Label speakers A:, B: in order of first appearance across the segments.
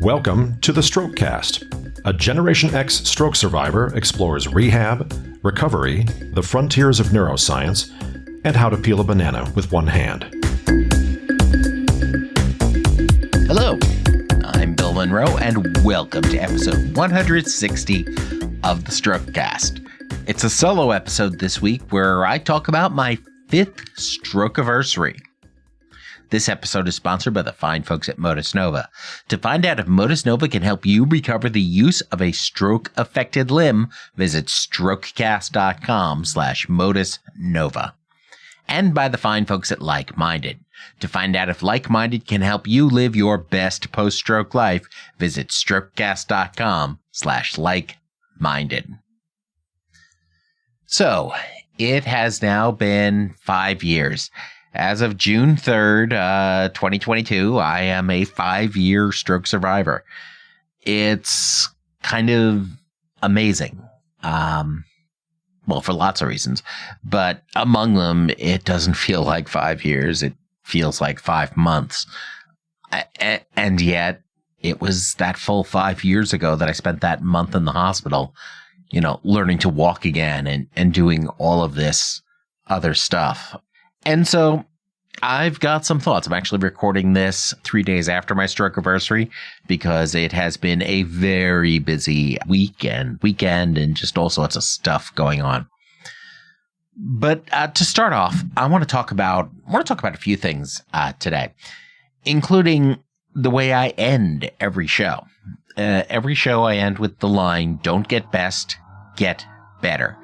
A: Welcome to the Strokecast. A Generation X stroke survivor explores rehab, recovery, the frontiers of neuroscience, and how to peel a banana with one hand.
B: Hello, I'm Bill Monroe, and welcome to episode 160 of the Strokecast. It's a solo episode this week where I talk about my 5th Strokeaversary. This episode is sponsored by the fine folks at Modus Nova. To find out if Modus Nova can help you recover the use of a stroke-affected limb, visit Strokeacast.com/Modus Nova. And by the fine folks at Like Minded. To find out if Like Minded can help you live your best post-stroke life, visit Strokeacast.com/Like Minded. So, it has now been 5 years. As of June 3rd, 2022, I am a 5-year stroke survivor. It's kind of amazing. Well, for lots of reasons, but among them, it doesn't feel like 5 years. It feels like 5 months. And yet, it was that full 5 years ago that I spent that month in the hospital, learning to walk again and doing all of this other stuff. And so I've got some thoughts. I'm actually recording this 3 days after my Strokeaversary because it has been a very busy weekend, and just all sorts of stuff going on. But to start off, I want to talk about a few things today, including the way I end every show. Every show I end with the line, "Don't get best, get better."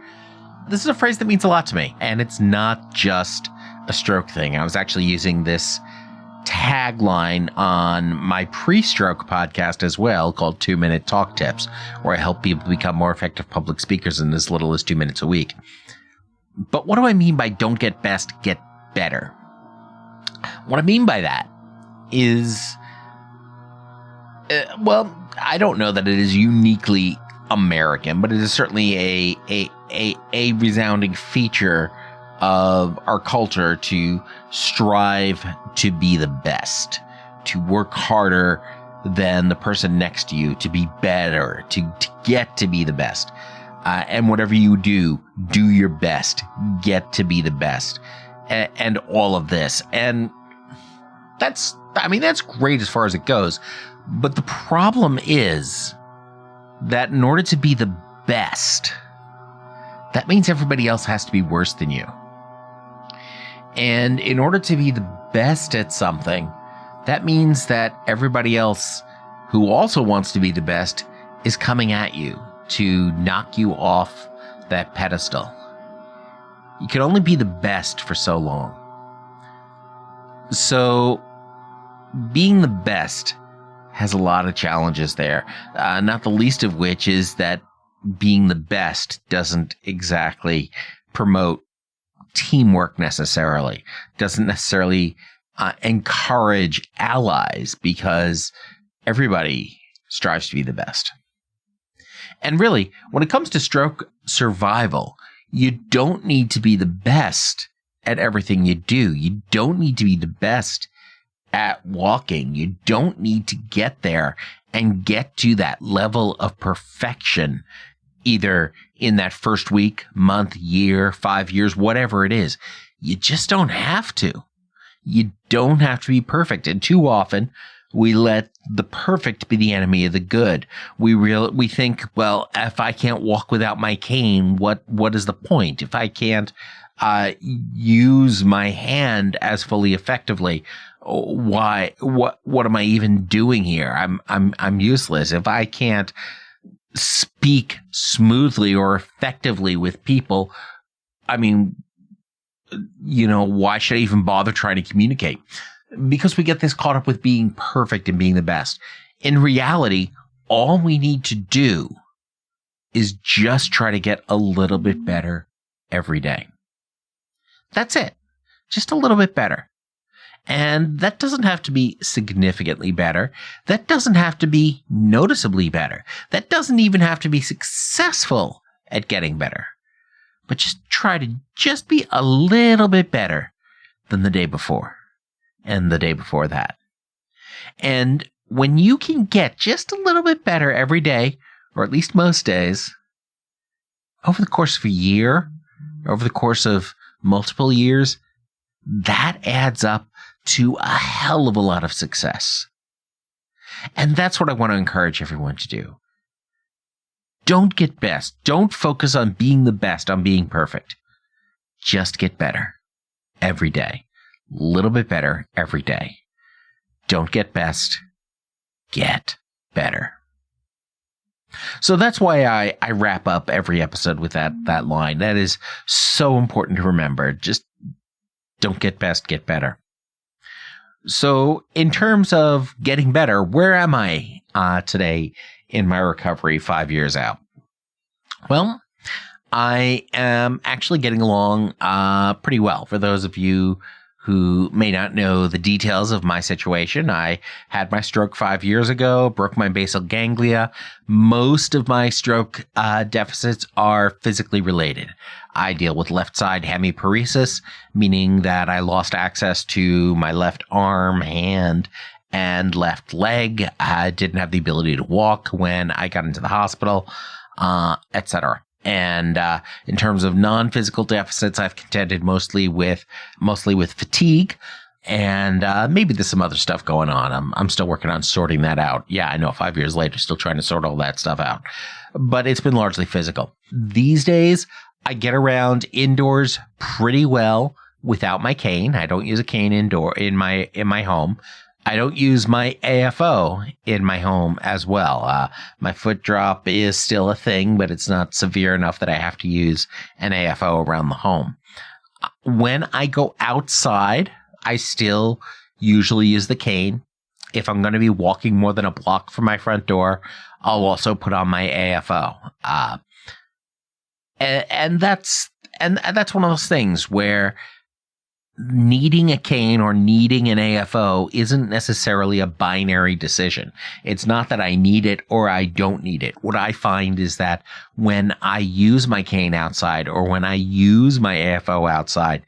B: This is a phrase that means a lot to me, and it's not just a stroke thing. I was actually using this tagline on my pre-stroke podcast as well, called 2-Minute Talk Tips, where I help people become more effective public speakers in as little as 2 minutes a week. But what do I mean by don't get best, get better? What I mean by that is, I don't know that it is uniquely American, but it is certainly a resounding feature of our culture to strive to be the best, to work harder than the person next to you, to be better, to get to be the best. And whatever you do your best, get to be the best, and all of this. And that's great as far as it goes. But the problem is that in order to be the best, that means everybody else has to be worse than you. And in order to be the best at something, that means that everybody else who also wants to be the best is coming at you to knock you off that pedestal. You can only be the best for so long. So being the best has a lot of challenges there, not the least of which is that being the best doesn't exactly promote teamwork necessarily, doesn't necessarily encourage allies, because everybody strives to be the best. And really, when it comes to stroke survival, you don't need to be the best at everything you do. You don't need to be the best at walking. You don't need to get there and get to that level of perfection, either in that first week, month, year, 5 years, whatever it is. You just don't have to. You don't have to be perfect. And too often, we let the perfect be the enemy of the good. We think, well, if I can't walk without my cane, what is the point? If I can't use my hand as fully effectively, what am I even doing here? I'm useless. If I can't speak smoothly or effectively with people, why should I even bother trying to communicate? Because we get this caught up with being perfect and being the best. In reality, all we need to do is just try to get a little bit better every day. That's it. Just a little bit better. And that doesn't have to be significantly better. That doesn't have to be noticeably better. That doesn't even have to be successful at getting better. But just try to just be a little bit better than the day before and the day before that. And when you can get just a little bit better every day, or at least most days, over the course of a year, over the course of multiple years, that adds up to a hell of a lot of success. And that's what I want to encourage everyone to do. Don't get best. Don't focus on being the best, on being perfect. Just get better every day. A little bit better every day. Don't get best. Get better. So that's why I wrap up every episode with that line. That is so important to remember. Just don't get best, get better. So in terms of getting better, where am I today in my recovery 5 years out? Well, I am actually getting along pretty well. For those of you who may not know the details of my situation, I had my stroke 5 years ago, broke my basal ganglia. Most of my stroke deficits are physically related. I deal with left side hemiparesis, meaning that I lost access to my left arm, hand, and left leg. I didn't have the ability to walk when I got into the hospital, etc. And in terms of non-physical deficits, I've contended mostly with fatigue, and maybe there's some other stuff going on. I'm still working on sorting that out. Yeah, I know, 5 years later, still trying to sort all that stuff out. But it's been largely physical. These days, I get around indoors pretty well without my cane. I don't use a cane indoor in my home. I don't use my AFO in my home as well. My foot drop is still a thing, but it's not severe enough that I have to use an AFO around the home. When I go outside, I still usually use the cane. If I'm going to be walking more than a block from my front door, I'll also put on my AFO. And that's one of those things where needing a cane or needing an AFO isn't necessarily a binary decision. It's not that I need it or I don't need it. What I find is that when I use my cane outside or when I use my AFO outside,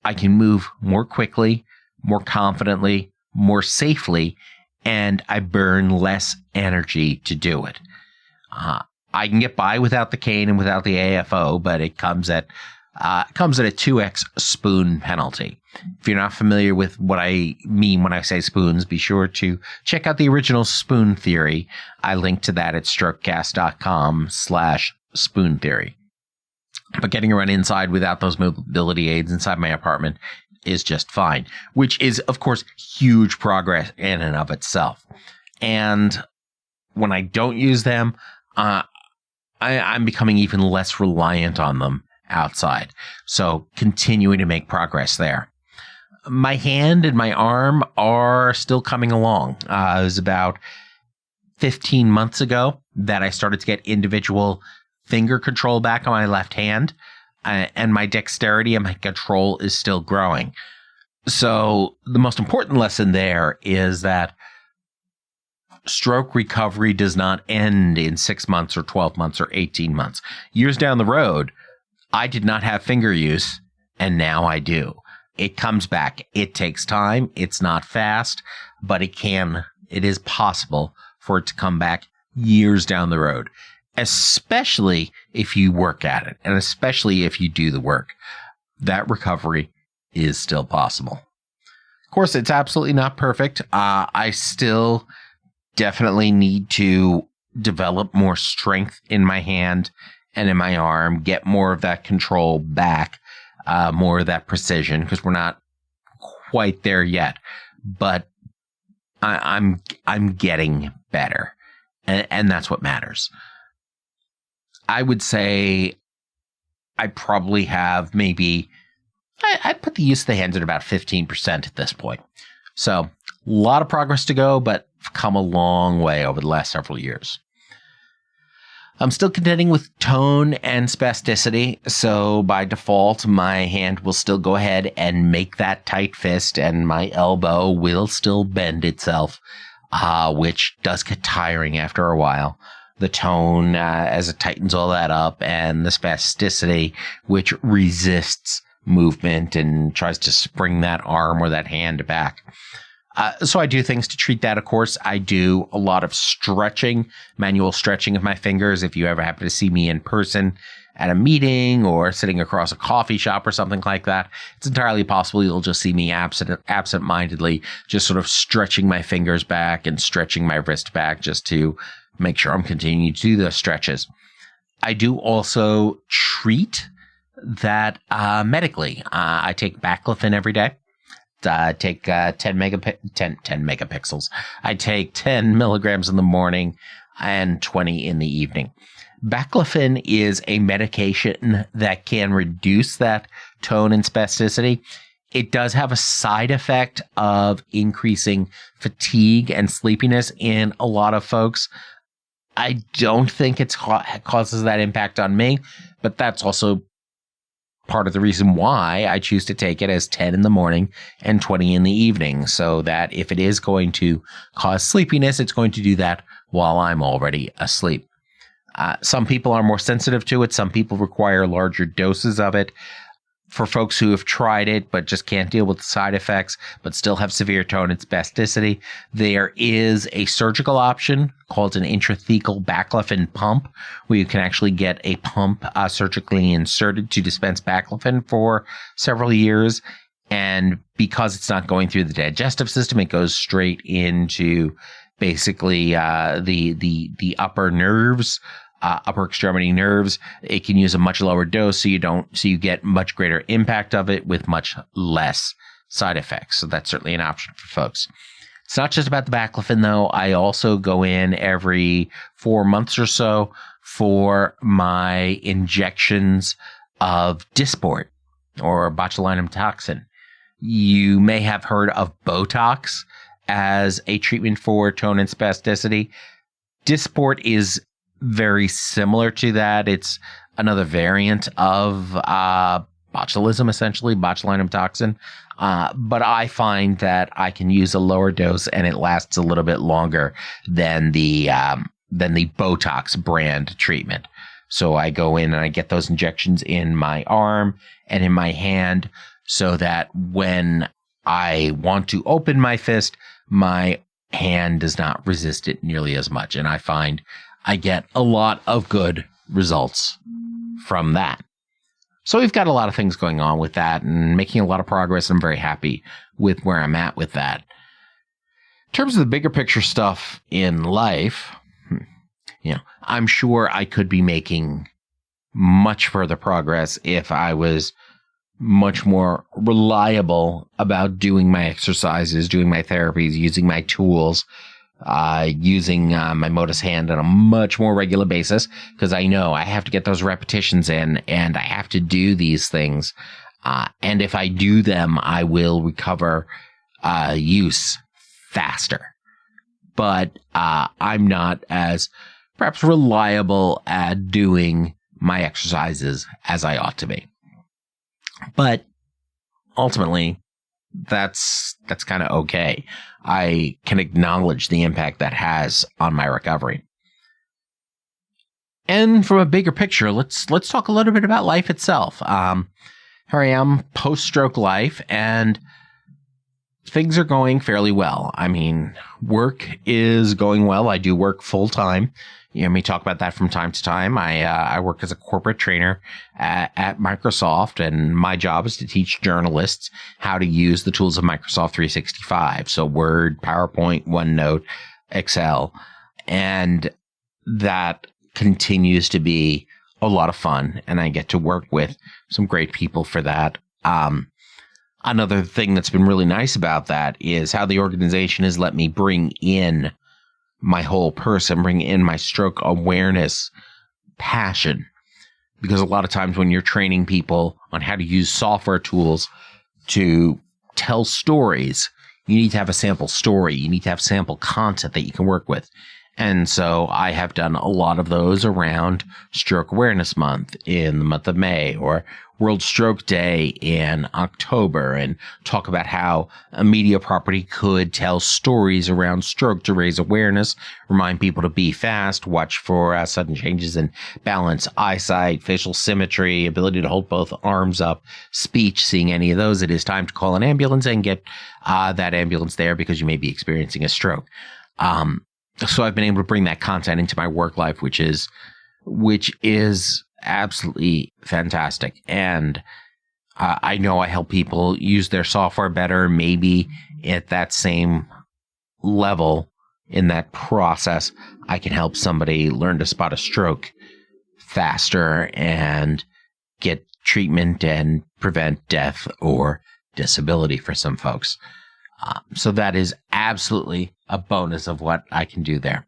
B: I can move more quickly, more confidently, more safely, and I burn less energy to do it. I can get by without the cane and without the AFO, but it comes at a 2x spoon penalty. If you're not familiar with what I mean when I say spoons, be sure to check out the original spoon theory. I link to that at strokecast.com/spoon theory. But getting around inside without those mobility aids inside my apartment is just fine, which is, of course, huge progress in and of itself. And when I don't use them, I'm becoming even less reliant on them outside. So continuing to make progress there. My hand and my arm are still coming along. It was about 15 months ago that I started to get individual finger control back on my left hand, and my dexterity and my control is still growing. So the most important lesson there is that stroke recovery does not end in 6 months or 12 months or 18 months. Years down the road, I did not have finger use, and now I do. It comes back. It takes time. It's not fast, but it is possible for it to come back years down the road, especially if you work at it, and especially if you do the work. That recovery is still possible. Of course, it's absolutely not perfect. I still definitely need to develop more strength in my hand and in my arm, get more of that control back, more of that precision, because we're not quite there yet. But I'm getting better, and that's what matters. I would say I probably have maybe, I'd put the use of the hands at about 15% at this point. So a lot of progress to go, but I've come a long way over the last several years. I'm still contending with tone and spasticity, so by default, my hand will still go ahead and make that tight fist, and my elbow will still bend itself, which does get tiring after a while. The tone, as it tightens all that up, and the spasticity, which resists movement and tries to spring that arm or that hand back. So I do things to treat that. Of course, I do a lot of stretching, manual stretching of my fingers. If you ever happen to see me in person at a meeting or sitting across a coffee shop or something like that, it's entirely possible you'll just see me absent-mindedly just sort of stretching my fingers back and stretching my wrist back just to make sure I'm continuing to do those stretches. I do also treat that medically. I take baclofen every day. Take 10 megapixels. I take 10 milligrams in the morning and 20 in the evening. Baclofen is a medication that can reduce that tone and spasticity. It does have a side effect of increasing fatigue and sleepiness in a lot of folks. I don't think it causes that impact on me, but that's also part of the reason why I choose to take it as 10 in the morning and 20 in the evening, so that if it is going to cause sleepiness, it's going to do that while I'm already asleep. Some people are more sensitive to it. Some people require larger doses of it. For folks who have tried it but just can't deal with the side effects but still have severe tone and spasticity, there is a surgical option called an intrathecal baclofen pump, where you can actually get a pump surgically inserted to dispense baclofen for several years. And because it's not going through the digestive system, it goes straight into basically the upper nerves. Upper extremity nerves. It can use a much lower dose, so you get much greater impact of it with much less side effects. So that's certainly an option for folks. It's not just about the baclofen, though. I also go in every 4 months or so for my injections of Dysport or botulinum toxin. You may have heard of Botox as a treatment for tone and spasticity. Dysport is very similar to that. It's another variant of botulism, essentially, botulinum toxin. But I find that I can use a lower dose and it lasts a little bit longer than the Botox brand treatment. So I go in and I get those injections in my arm and in my hand so that when I want to open my fist, my hand does not resist it nearly as much. And I find I get a lot of good results from that. So we've got a lot of things going on with that and making a lot of progress. I'm very happy with where I'm at with that. In terms of the bigger picture stuff in life, I'm sure I could be making much further progress if I was much more reliable about doing my exercises, doing my therapies, using my tools, using my Modus hand on a much more regular basis, because I know I have to get those repetitions in and I have to do these things. And if I do them, I will recover use faster. But I'm not as perhaps reliable at doing my exercises as I ought to be. But ultimately, that's kind of okay. I can acknowledge the impact that has on my recovery. And from a bigger picture, let's talk a little bit about life itself. Here I am, post-stroke life, and things are going fairly well. I mean, work is going well. I do work full-time. You hear me talk about that from time to time. I work as a corporate trainer at Microsoft, and my job is to teach journalists how to use the tools of Microsoft 365. So Word, PowerPoint, OneNote, Excel. And that continues to be a lot of fun, and I get to work with some great people for that. Another thing that's been really nice about that is how the organization has let me bring in my whole person, bring in my stroke awareness passion. Because a lot of times when you're training people on how to use software tools to tell stories, you need to have a sample story. You need to have sample content that you can work with. And so I have done a lot of those around Stroke Awareness Month in the month of May, or World Stroke Day in October and talk about how a media property could tell stories around stroke to raise awareness, remind people to be fast, watch for sudden changes in balance, eyesight, facial symmetry, ability to hold both arms up, speech, seeing any of those. It is time to call an ambulance and get that ambulance there because you may be experiencing a stroke. So I've been able to bring that content into my work life, which is absolutely fantastic. And I know I help people use their software better, maybe at that same level in that process. I can help somebody learn to spot a stroke faster and get treatment and prevent death or disability for some folks. So that is absolutely a bonus of what I can do there.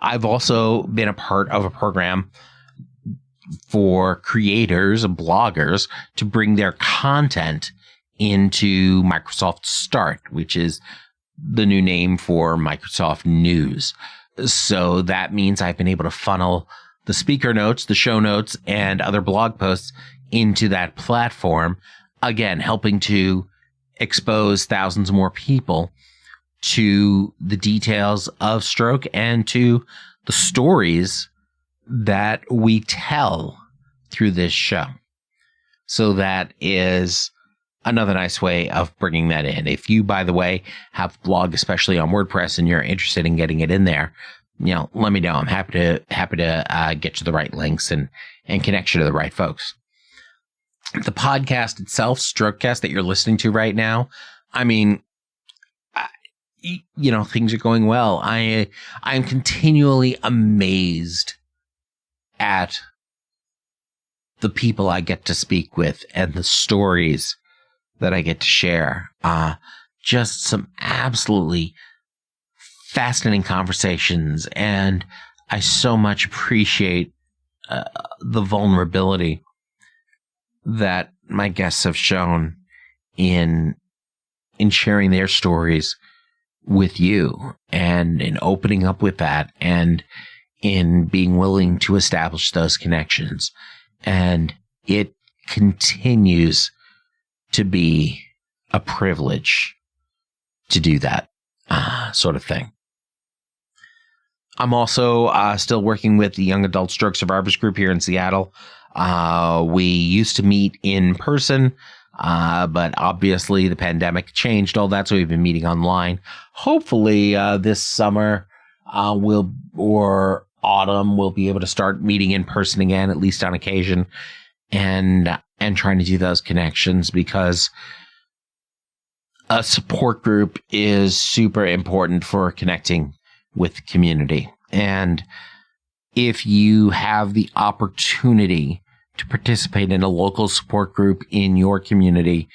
B: I've also been a part of a program for creators and bloggers to bring their content into Microsoft Start, which is the new name for Microsoft News. So that means I've been able to funnel the speaker notes, the show notes, and other blog posts into that platform, again, helping to expose thousands more people to the details of stroke and to the stories that we tell through this show. So that is another nice way of bringing that in. If you, by the way, have a blog, especially on WordPress, and you're interested in getting it in there, let me know. I'm happy to get you the right links and connect you to the right folks. The podcast itself, Strokecast, that you're listening to right now, I mean, things are going well. I am continually amazed at the people I get to speak with and the stories that I get to share. Just some absolutely fascinating conversations, and I so much appreciate the vulnerability that my guests have shown in sharing their stories with you and in opening up with that and in being willing to establish those connections. And it continues to be a privilege to do that sort of thing. I'm also still working with the Young Adult Stroke Survivors group here in Seattle. We used to meet in person, but obviously the pandemic changed all that, so we've been meeting online. Hopefully this summer or autumn we'll be able to start meeting in person again, at least on occasion, and trying to do those connections, because a support group is super important for connecting with the community. And if you have the opportunity to participate in a local support group in your community,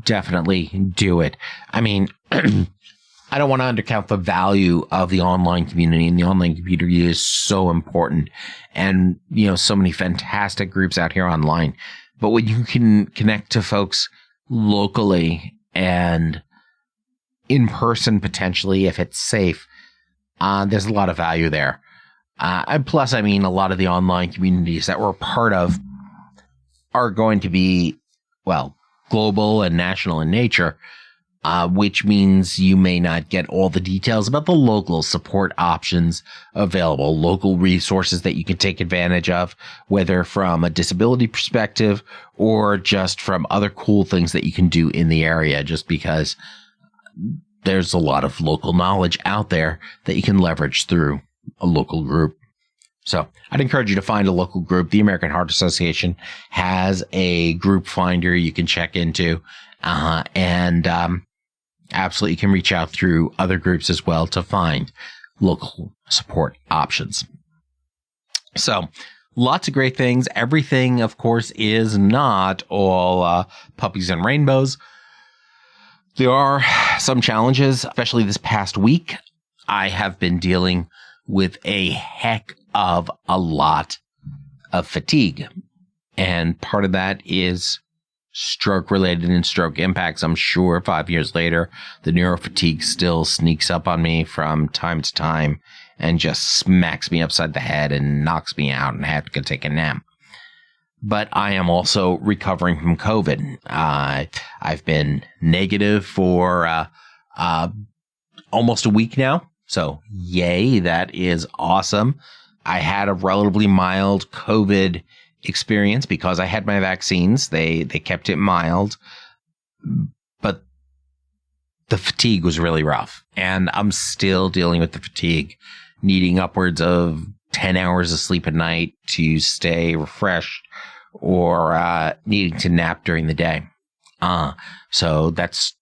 B: definitely do it. I mean, I don't want to undercount the value of the online community, and the online community is so important. And, so many fantastic groups out here online. But when you can connect to folks locally and in person, potentially, if it's safe, there's a lot of value there. And plus, a lot of the online communities that we're a part of are going to be, global and national in nature, which means you may not get all the details about the local support options available, local resources that you can take advantage of, whether from a disability perspective or just from other cool things that you can do in the area, just because there's a lot of local knowledge out there that you can leverage through a local group. So I'd encourage you to find a local group. The American Heart Association has a group finder you can check into, and absolutely you can reach out through other groups as well to find local support options. So lots of great things. Everything, of course, is not all puppies and rainbows. There are some challenges, especially this past week. I have been dealing with a heck of a lot of fatigue. And part of that is stroke related and stroke impacts. I'm sure 5 years later, the neurofatigue still sneaks up on me from time to time and just smacks me upside the head and knocks me out, and I have to go take a nap. but I am also recovering from COVID. I've been negative for almost a week now. So yay, that is awesome. I had a relatively mild COVID experience because I had my vaccines. They kept it mild, but the fatigue was really rough, and I'm still dealing with the fatigue, needing upwards of 10 hours of sleep a night to stay refreshed, or needing to nap during the day. So that's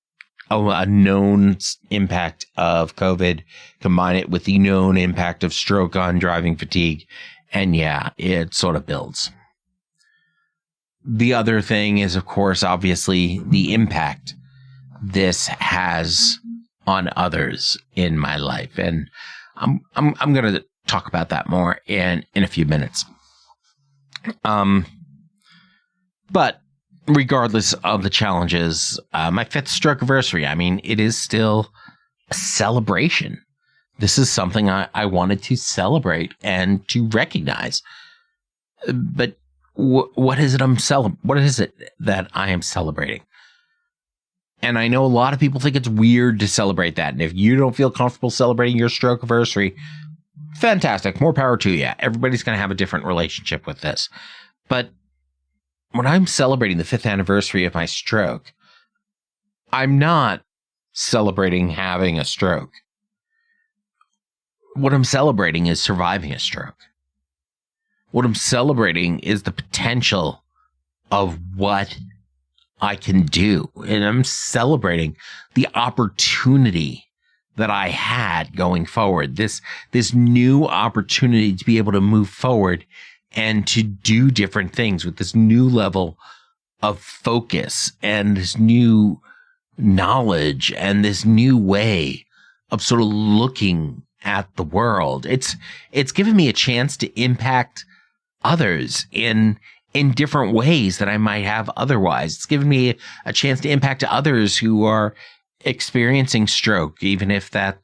B: a known impact of COVID. Combine it with the known impact of stroke on driving fatigue, and yeah, it sort of builds. The other thing is, of course, obviously the impact this has on others in my life, and I'm going to talk about that more in a few minutes. But regardless of the challenges, my 5th Strokeaversary, I mean, it is still a celebration. This is something I wanted to celebrate and to recognize. But what is it what is it that I am celebrating? And I know a lot of people think it's weird to celebrate that. And if you don't feel comfortable celebrating your Strokeaversary, fantastic. More power to you. Everybody's going to have a different relationship with this. But when I'm celebrating the 5th anniversary of my stroke, I'm not celebrating having a stroke. What I'm celebrating is surviving a stroke. What I'm celebrating is the potential of what I can do. And I'm celebrating the opportunity that I had going forward. This new opportunity to be able to move forward and to do different things with this new level of focus and this new knowledge and this new way of sort of looking at the world. It's given me a chance to impact others in different ways that I might have otherwise. It's given me a chance to impact others who are experiencing stroke, even if that,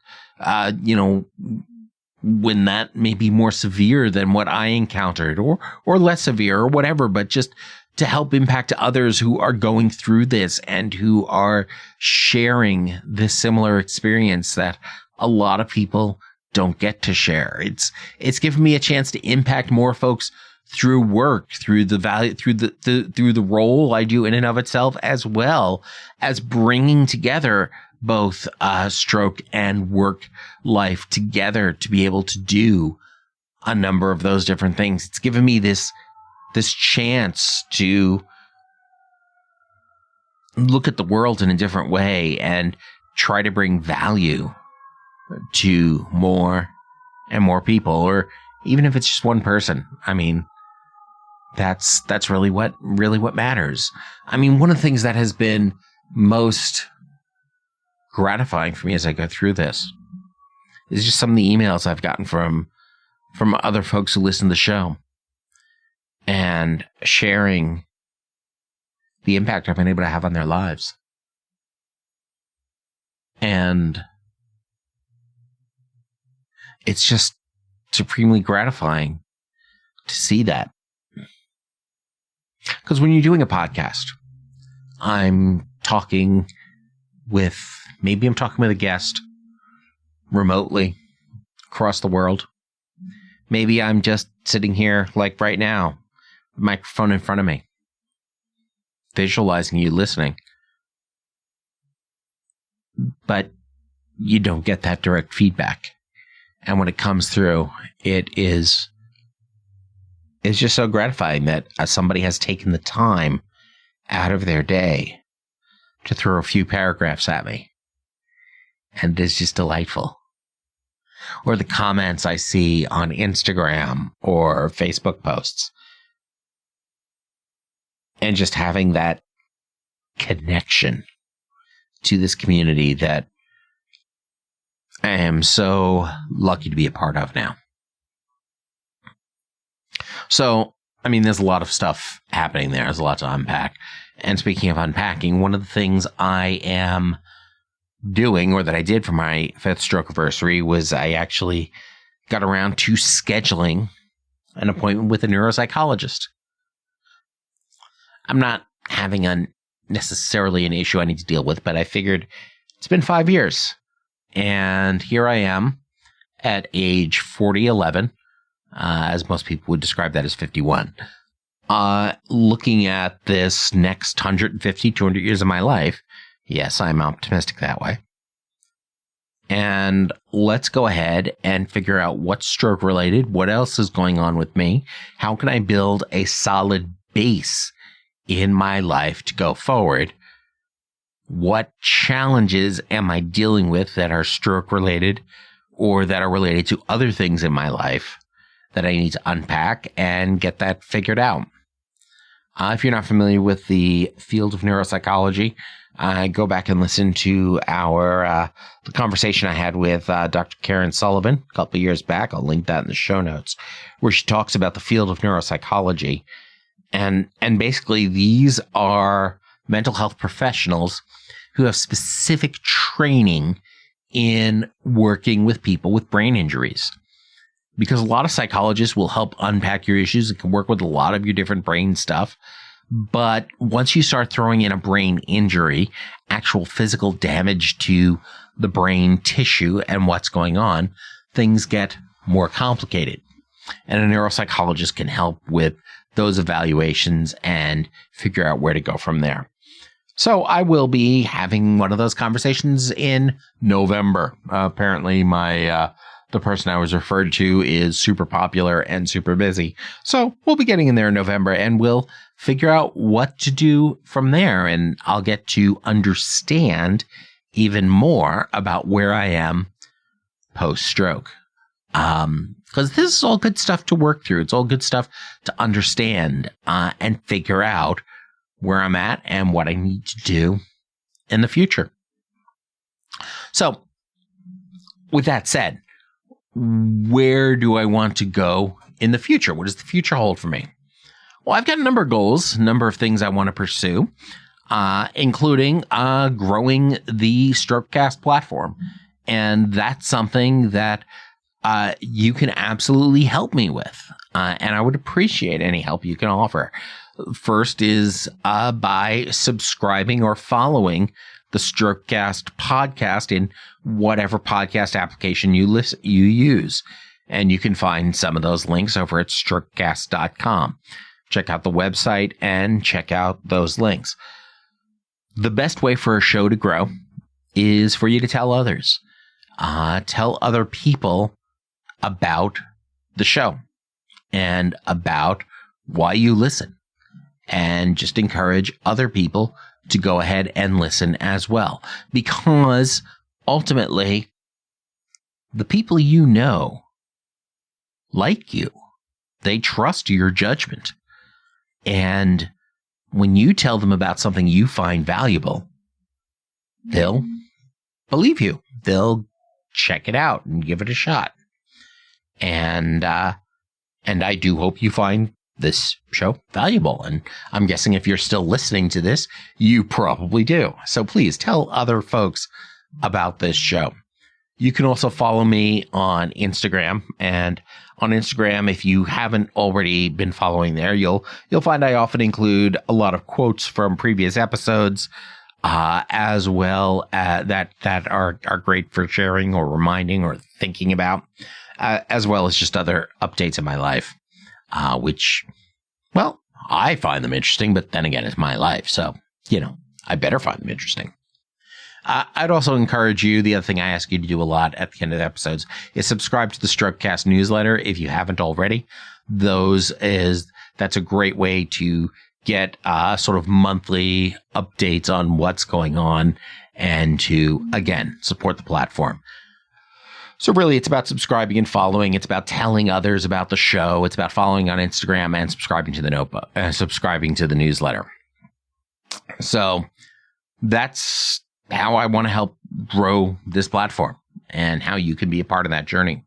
B: when that may be more severe than what I encountered, or less severe or whatever, but just to help impact others who are going through this and who are sharing this similar experience that a lot of people don't get to share. It's given me a chance to impact more folks through work, through the value, through the role I do in and of itself, as well as bringing together both stroke and work life together to be able to do a number of those different things. It's given me this chance to look at the world in a different way and try to bring value to more and more people, or even if it's just one person. I mean, that's really what matters. I mean, one of the things that has been most gratifying for me as I go through this is just some of the emails I've gotten from other folks who listen to the show and sharing the impact I've been able to have on their lives. And it's just supremely gratifying to see that. Because when you're doing a podcast, I'm talking with a guest remotely across the world. Maybe I'm just sitting here like right now, microphone in front of me, visualizing you listening. But you don't get that direct feedback. And when it comes through, it's just so gratifying that somebody has taken the time out of their day to throw a few paragraphs at me. And it's just delightful. Or the comments I see on Instagram or Facebook posts. And just having that connection to this community that I am so lucky to be a part of now. So, I mean, there's a lot of stuff happening there. There's a lot to unpack. And speaking of unpacking, one of the things I am doing, or that I did for my 5th Strokeaversary, was I actually got around to scheduling an appointment with a neuropsychologist. I'm not having necessarily an issue I need to deal with, but I figured it's been 5 years. And here I am at age 40-11, as most people would describe that as 51. Looking at this next 150, 200 years of my life, yes, I'm optimistic that way. And let's go ahead and figure out what's stroke related, what else is going on with me, how can I build a solid base in my life to go forward, what challenges am I dealing with that are stroke related or that are related to other things in my life that I need to unpack and get that figured out. If you're not familiar with the field of neuropsychology, go back and listen to the conversation I had with Dr. Karen Sullivan a couple of years back. I'll link that in the show notes, where she talks about the field of neuropsychology. And basically, these are mental health professionals who have specific training in working with people with brain injuries. Because a lot of psychologists will help unpack your issues and can work with a lot of your different brain stuff. But once you start throwing in a brain injury, actual physical damage to the brain tissue and what's going on, things get more complicated. And a neuropsychologist can help with those evaluations and figure out where to go from there. So I will be having one of those conversations in November. Apparently the person I was referred to is super popular and super busy. So we'll be getting in there in November and we'll figure out what to do from there. And I'll get to understand even more about where I am post-stroke. Because this is all good stuff to work through. It's all good stuff to understand and figure out where I'm at and what I need to do in the future. So, with that said, where do I want to go in the future? What does the future hold for me? Well, I've got a number of goals, a number of things I want to pursue, including growing the Strokeacast platform. And that's something that you can absolutely help me with. And I would appreciate any help you can offer. First is by subscribing or following the Strokeacast podcast in whatever podcast application you use. And you can find some of those links over at strokeacast.com. Check out the website and check out those links. The best way for a show to grow is for you to tell others. Tell other people about the show and about why you listen. And just encourage other people to go ahead and listen as well. Because ultimately, the people you know like you. They trust your judgment. And when you tell them about something you find valuable, they'll believe you. They'll check it out and give it a shot. And I do hope you find this show valuable. And I'm guessing if you're still listening to this, you probably do. So please tell other folks about this show. You can also follow me on Instagram. And on Instagram, if you haven't already been following there, you'll find I often include a lot of quotes from previous episodes, as well that are great for sharing or reminding or thinking about, as well as just other updates in my life. Which, well, I find them interesting, but then again, it's my life. So, I better find them interesting. I'd also encourage you, the other thing I ask you to do a lot at the end of the episodes is subscribe to the Strokeacast newsletter if you haven't already. That's a great way to get sort of monthly updates on what's going on and to, again, support the platform. So really, it's about subscribing and following. It's about telling others about the show. It's about following on Instagram and subscribing to the notebook, subscribing to the newsletter. So that's how I want to help grow this platform and how you can be a part of that journey.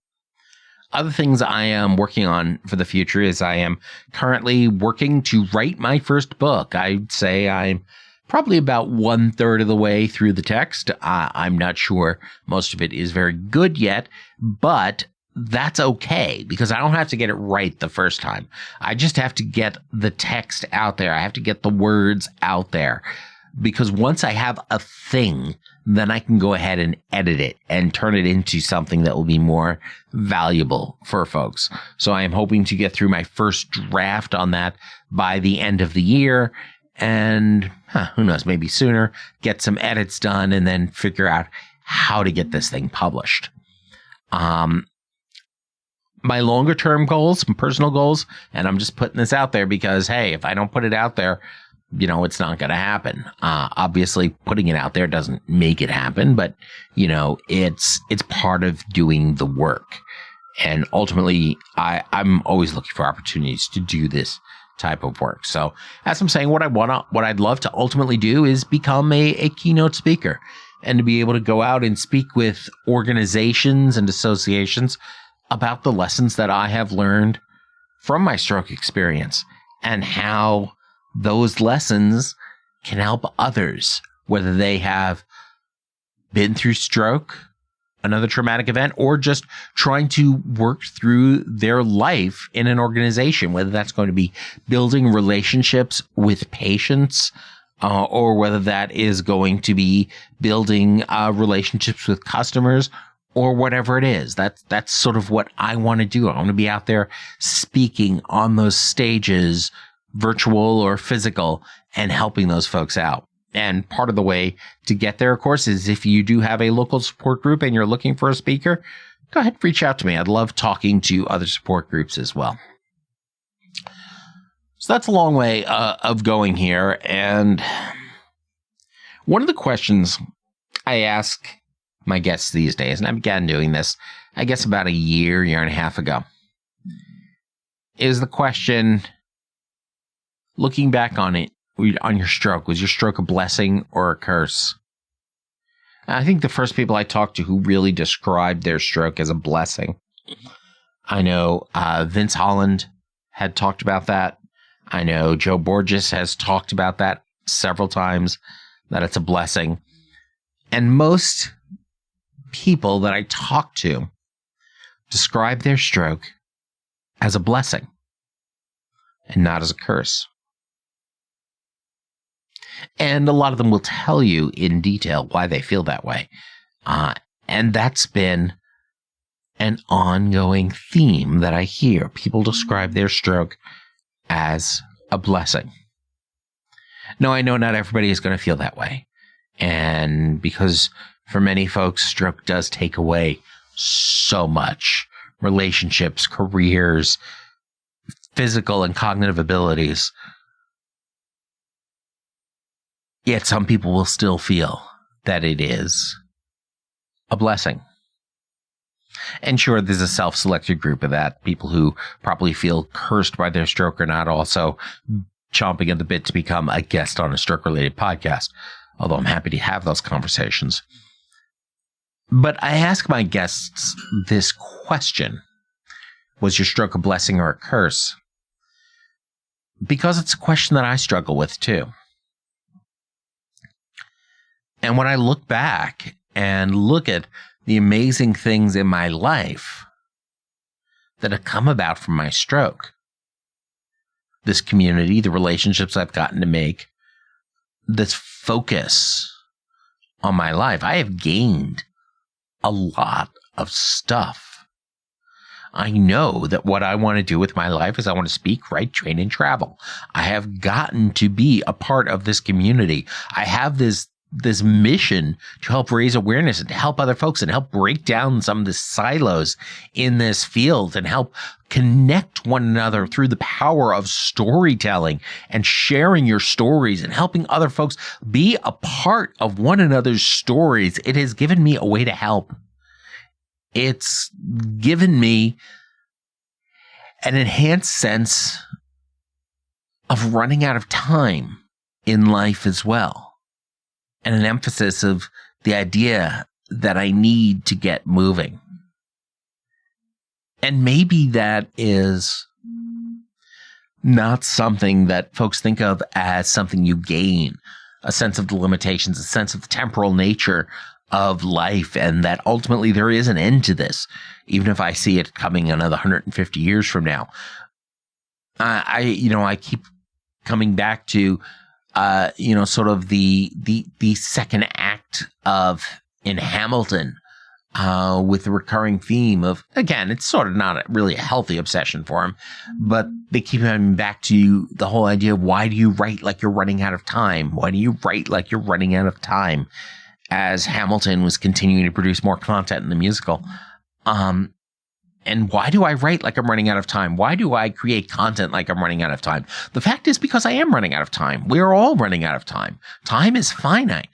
B: Other things I am working on for the future is I am currently working to write my first book. I'd say I'm probably about 1/3 of the way through the text. I'm not sure most of it is very good yet, but that's okay, because I don't have to get it right the first time. I just have to get the text out there. I have to get the words out there, because once I have a thing, then I can go ahead and edit it and turn it into something that will be more valuable for folks. So I am hoping to get through my first draft on that by the end of the year. And who knows, maybe sooner, get some edits done and then figure out how to get this thing published. My longer term goals, some personal goals, and I'm just putting this out there because, hey, if I don't put it out there, it's not going to happen. Obviously, putting it out there doesn't make it happen, but, it's part of doing the work. And ultimately, I'm always looking for opportunities to do this type of work. So as I'm saying, what I'd love to ultimately do is become a keynote speaker, and to be able to go out and speak with organizations and associations about the lessons that I have learned from my stroke experience and how those lessons can help others, whether they have been through stroke, another traumatic event, or just trying to work through their life in an organization, whether that's going to be building relationships with patients, or whether that is going to be building relationships with customers, or whatever it is. That's sort of what I want to do. I want to be out there speaking on those stages, virtual or physical, and helping those folks out. And part of the way to get there, of course, is if you do have a local support group and you're looking for a speaker, go ahead and reach out to me. I'd love talking to other support groups as well. So that's a long way of going here. And one of the questions I ask my guests these days, and I began doing this, I guess about a year and a half ago, is the question, looking back on it, on your stroke, was your stroke a blessing or a curse? I think the first people I talked to who really described their stroke as a blessing, I know Vince Holland had talked about that. I know Joe Borges has talked about that several times, that it's a blessing. And most people that I talk to describe their stroke as a blessing and not as a curse. And a lot of them will tell you in detail why they feel that way. And that's been an ongoing theme that I hear. People describe their stroke as a blessing. Now, I know not everybody is going to feel that way. And because for many folks, stroke does take away so much. Relationships, careers, physical and cognitive abilities. Yet some people will still feel that it is a blessing. And sure, there's a self-selected group of that. People who probably feel cursed by their stroke are not also chomping at the bit to become a guest on a stroke-related podcast. Although I'm happy to have those conversations. But I ask my guests this question: was your stroke a blessing or a curse? Because it's a question that I struggle with too. And when I look back and look at the amazing things in my life that have come about from my stroke, this community, the relationships I've gotten to make, this focus on my life, I have gained a lot of stuff. I know that what I want to do with my life is I want to speak, write, train, and travel. I have gotten to be a part of this community. I have this mission to help raise awareness and to help other folks and help break down some of the silos in this field and help connect one another through the power of storytelling and sharing your stories and helping other folks be a part of one another's stories. It has given me a way to help. It's given me an enhanced sense of running out of time in life as well. And an emphasis of the idea that I need to get moving. And maybe that is not something that folks think of as something you gain, a sense of the limitations, a sense of the temporal nature of life, and that ultimately there is an end to this, even if I see it coming another 150 years from now. I keep coming back to, sort of the second act of in Hamilton, with the recurring theme of, again, it's sort of not really a healthy obsession for him, but they keep coming back to the whole idea of, why do you write like you're running out of time? Why do you write like you're running out of time? As Hamilton was continuing to produce more content in the musical. And why do I write like I'm running out of time? Why do I create content like I'm running out of time? The fact is, because I am running out of time. We're all running out of time. Time is finite.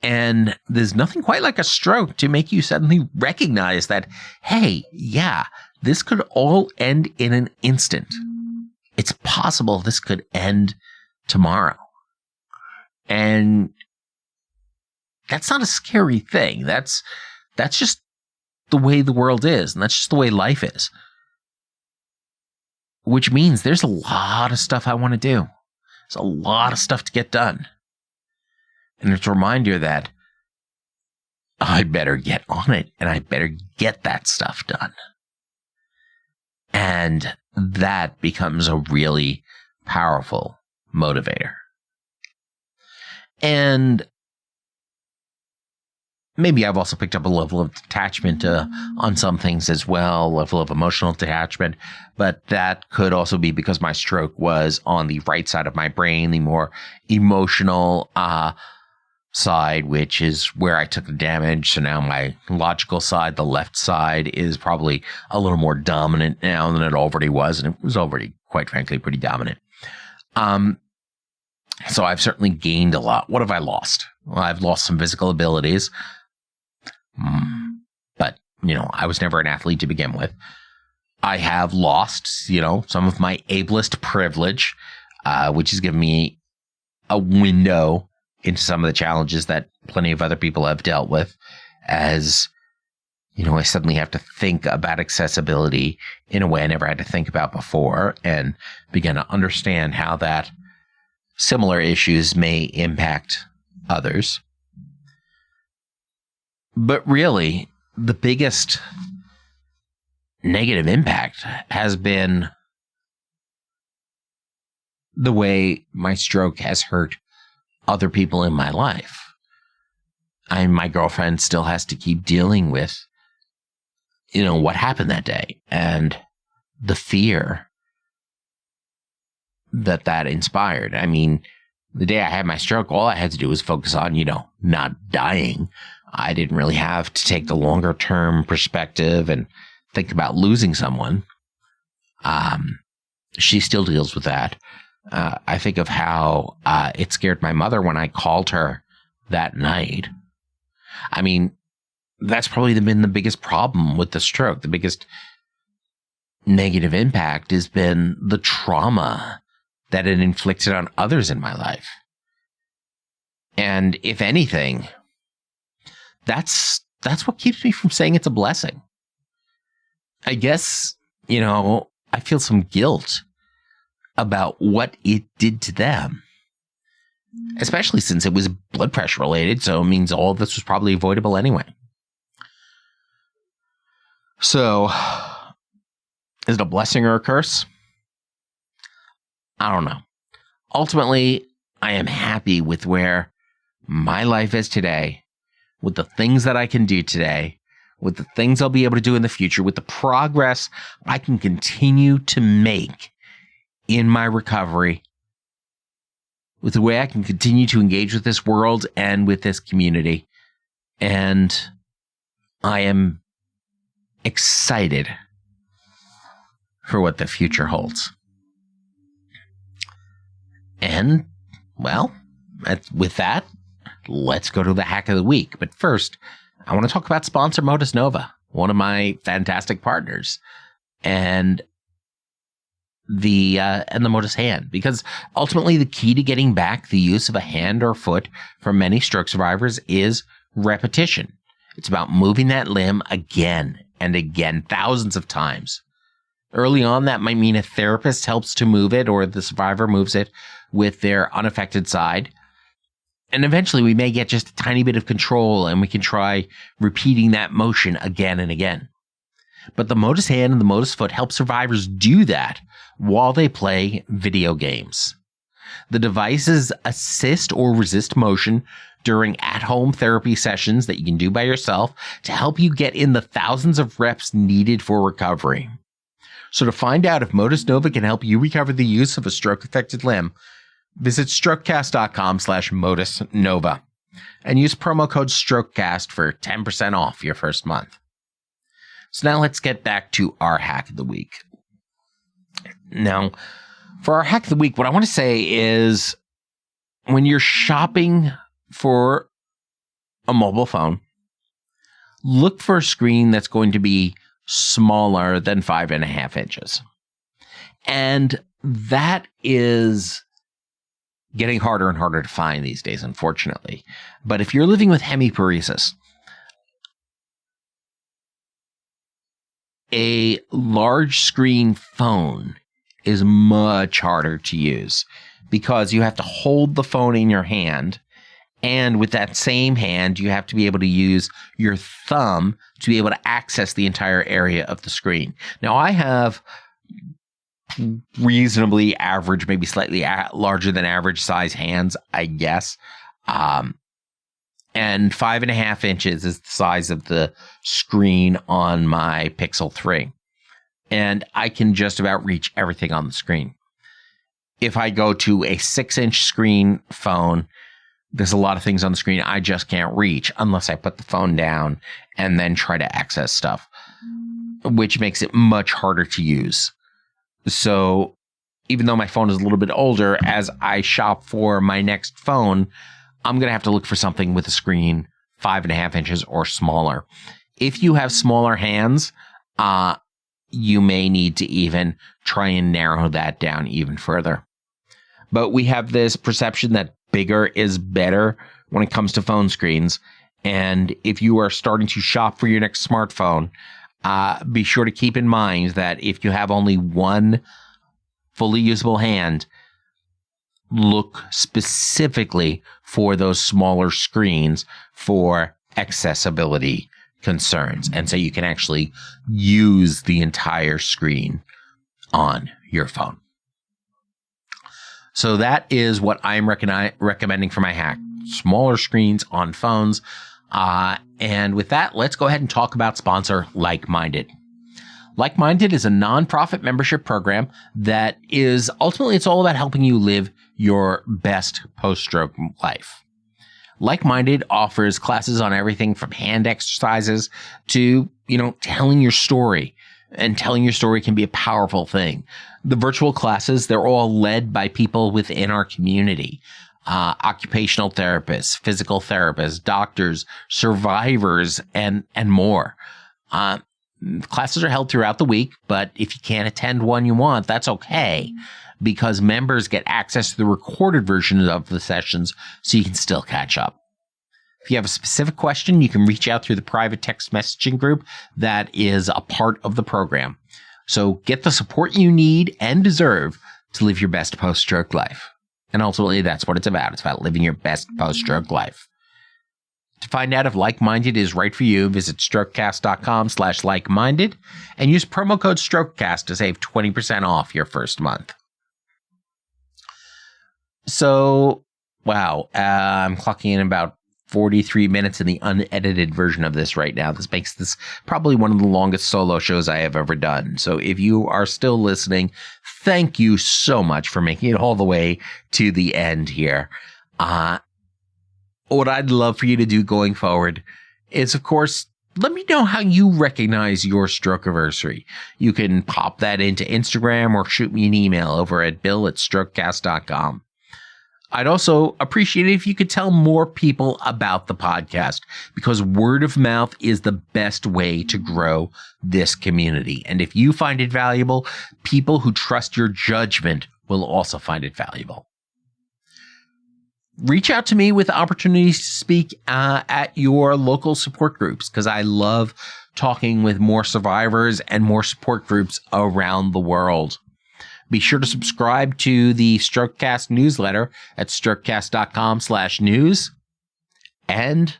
B: And there's nothing quite like a stroke to make you suddenly recognize that, hey, yeah, this could all end in an instant. It's possible this could end tomorrow. And that's not a scary thing. That's just the way the world is, and that's just the way life is. Which means there's a lot of stuff I want to do. There's a lot of stuff to get done. And it's a reminder that I better get on it, and I better get that stuff done. And that becomes a really powerful motivator. And maybe I've also picked up a level of detachment on some things as well, level of emotional detachment, but that could also be because my stroke was on the right side of my brain, the more emotional side, which is where I took the damage. So now my logical side, the left side, is probably a little more dominant now than it already was, and it was already, quite frankly, pretty dominant. So I've certainly gained a lot. What have I lost? Well, I've lost some physical abilities. But, I was never an athlete to begin with. I have lost, some of my ableist privilege, which has given me a window into some of the challenges that plenty of other people have dealt with, as, I suddenly have to think about accessibility in a way I never had to think about before, and begin to understand how that similar issues may impact others. But really, the biggest negative impact has been the way my stroke has hurt other people in my life. My girlfriend still has to keep dealing with, what happened that day, and the fear that inspired. I mean, the day I had my stroke, all I had to do was focus on, not dying. I didn't really have to take the longer term perspective and think about losing someone. She still deals with that. I think of how it scared my mother when I called her that night. I mean, that's probably been the biggest problem with the stroke. The biggest negative impact has been the trauma that it inflicted on others in my life. And if anything, that's what keeps me from saying it's a blessing. I guess, I feel some guilt about what it did to them, especially since it was blood pressure related. So it means all of this was probably avoidable anyway. So is it a blessing or a curse? I don't know. Ultimately, I am happy with where my life is today, with the things that I can do today, with the things I'll be able to do in the future, with the progress I can continue to make in my recovery, with the way I can continue to engage with this world and with this community. And I am excited for what the future holds. And, well, with that, let's go to the hack of the week. But first, I want to talk about sponsor Modus Nova, one of my fantastic partners, and the Modus hand, because ultimately the key to getting back the use of a hand or foot for many stroke survivors is repetition. It's about moving that limb again and again, thousands of times. Early on, that might mean a therapist helps to move it, or the survivor moves it with their unaffected side. And eventually we may get just a tiny bit of control and we can try repeating that motion again and again. But the Modus hand and the Modus foot help survivors do that while they play video games. The devices assist or resist motion during at-home therapy sessions that you can do by yourself to help you get in the thousands of reps needed for recovery. So to find out if Modus Nova can help you recover the use of a stroke-affected limb, visit strokecast.com/Modus Nova and use promo code STROKECAST for 10% off your first month. So now let's get back to our hack of the week. Now, for our hack of the week, what I want to say is when you're shopping for a mobile phone, look for a screen that's going to be smaller than 5.5 inches. And that is getting harder and harder to find these days, unfortunately. But if you're living with hemiparesis, a large screen phone is much harder to use because you have to hold the phone in your hand, and with that same hand, you have to be able to use your thumb to be able to access the entire area of the screen. Now, I have reasonably average, maybe slightly larger than average size hands, I guess. And 5.5 inches is the size of the screen on my Pixel 3. And I can just about reach everything on the screen. If I go to a 6-inch screen phone, there's a lot of things on the screen I just can't reach unless I put the phone down and then try to access stuff, which makes it much harder to use. So even though my phone is a little bit older, as I shop for my next phone, I'm going to have to look for something with a screen 5.5 inches or smaller. If you have smaller hands, you may need to even try and narrow that down even further. But we have this perception that bigger is better when it comes to phone screens. And if you are starting to shop for your next smartphone, be sure to keep in mind that if you have only one fully usable hand, look specifically for those smaller screens for accessibility concerns. And so you can actually use the entire screen on your phone. So that is what I'm recommending for my hack. Smaller screens on phones. And with that, let's go ahead and talk about sponsor Like-Minded. Like-Minded is a nonprofit membership program that is ultimately, it's all about helping you live your best post-stroke life. Like-Minded offers classes on everything from hand exercises to, telling your story. And telling your story can be a powerful thing. The virtual classes, they're all led by people within our community. Occupational therapists, physical therapists, doctors, survivors, and more. Classes are held throughout the week, but if you can't attend one you want, that's okay, because members get access to the recorded version of the sessions so you can still catch up. If you have a specific question, you can reach out through the private text messaging group that is a part of the program. So get the support you need and deserve to live your best post-stroke life. And ultimately, that's what it's about. It's about living your best post-stroke life. To find out if Like-Minded is right for you, visit strokecast.com/likeminded and use promo code STROKECAST to save 20% off your first month. So, wow, I'm clocking in about 43 minutes in the unedited version of this right now. This makes this probably one of the longest solo shows I have ever done. So if you are still listening, thank you so much for making it all the way to the end here. What I'd love for you to do going forward is, of course, let me know how you recognize your Strokeaversary. You can pop that into Instagram or shoot me an email over at bill@strokecast.com. I'd also appreciate it if you could tell more people about the podcast, because word of mouth is the best way to grow this community. And if you find it valuable, people who trust your judgment will also find it valuable. Reach out to me with opportunities to speak at your local support groups, because I love talking with more survivors and more support groups around the world. Be sure to subscribe to the Strokecast newsletter at strokecast.com/news. And,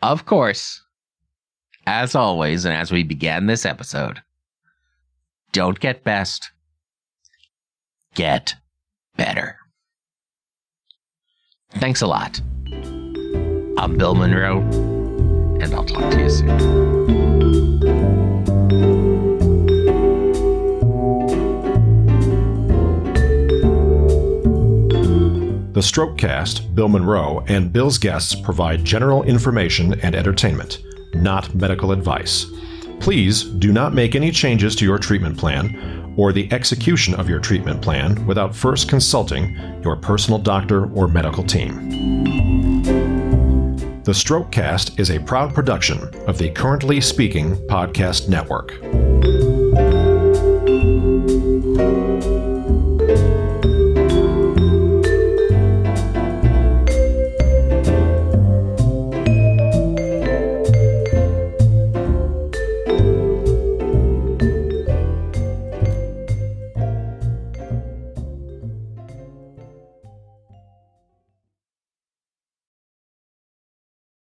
B: of course, as always, and as we began this episode, don't get best, get better. Thanks a lot. I'm Bill Monroe, and I'll talk to you soon.
A: The Strokecast, Bill Monroe, and Bill's guests provide general information and entertainment, not medical advice. Please do not make any changes to your treatment plan or the execution of your treatment plan without first consulting your personal doctor or medical team. The Strokecast is a proud production of the Currently Speaking Podcast Network.